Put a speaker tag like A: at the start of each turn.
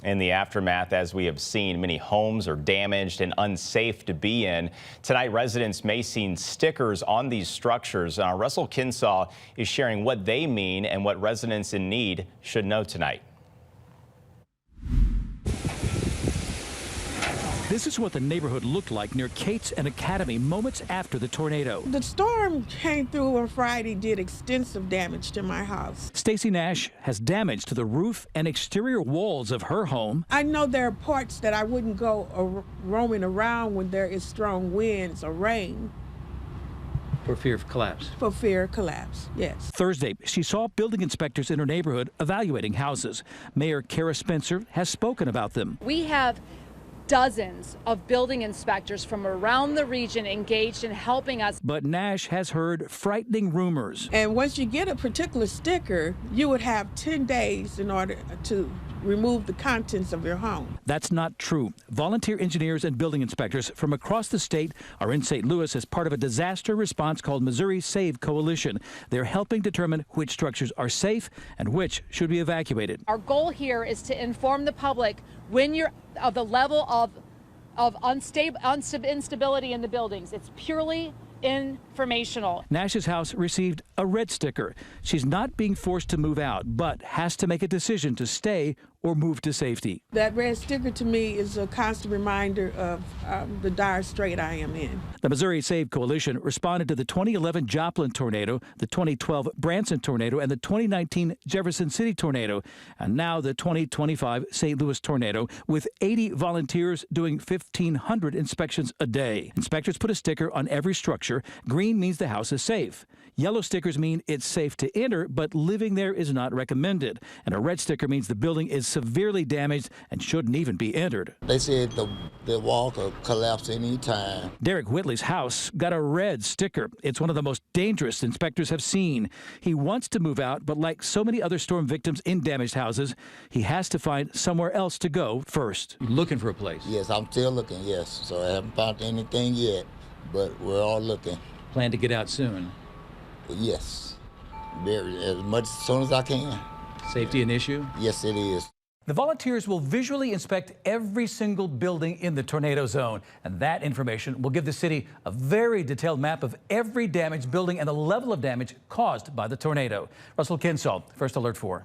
A: In the aftermath, as we have seen, many homes are damaged and unsafe to be in. Tonight, residents may see stickers on these structures. Russell Kinsaw is sharing what they mean and what residents in need should know tonight.
B: This is what the neighborhood looked like near Cates and Academy moments after the tornado.
C: The storm came through on Friday, did extensive damage to my house.
B: Stacy Nash has damage to the roof and exterior walls of her home.
C: I know there are parts that I wouldn't go roaming around when there is strong winds or rain.
B: For fear of collapse?
C: For fear of collapse, yes.
B: Thursday, she saw building inspectors in her neighborhood evaluating houses. Mayor Kara Spencer has spoken about them.
D: We have dozens of building inspectors from around the region engaged in helping us.
B: But Nash has heard frightening rumors.
C: And once you get a particular sticker, you would have 10 days in order to remove the contents of your home.
B: That's not true. Volunteer engineers and building inspectors from across the state are in St. Louis as part of a disaster response called Missouri Save Coalition. They're helping determine which structures are safe and which should be evacuated.
D: Our goal here is to inform the public when you're of the level of instability in the buildings. It's purely informational.
B: Nash's house received a red sticker. She's not being forced to move out, but has to make a decision to stay or move to safety.
C: That red sticker to me is a constant reminder of the dire strait I am in.
B: The Missouri Save Coalition responded to the 2011 Joplin tornado, the 2012 Branson tornado, and the 2019 Jefferson City tornado, and now the 2025 St. Louis tornado, with 80 volunteers doing 1,500 inspections a day. Inspectors put a sticker on every structure. Green means the house is safe. Yellow stickers mean it's safe to enter, but living there is not recommended. And a red sticker means the building is severely damaged and shouldn't even be entered.
E: They said the wall could collapse any time.
B: Derek Whitley's house got a red sticker. It's one of the most dangerous inspectors have seen. He wants to move out, but like so many other storm victims in damaged houses, he has to find somewhere else to go first. You're looking for a place?
E: Yes, I'm still looking, yes. So I haven't found anything yet, but we're all looking.
B: Plan to get out soon?
E: Yes, as much as soon as I can.
B: Safety an issue?
E: Yes, it is.
B: The volunteers will visually inspect every single building in the tornado zone, and that information will give the city a very detailed map of every damaged building and the level of damage caused by the tornado. Russell Kinsaw, First Alert 4.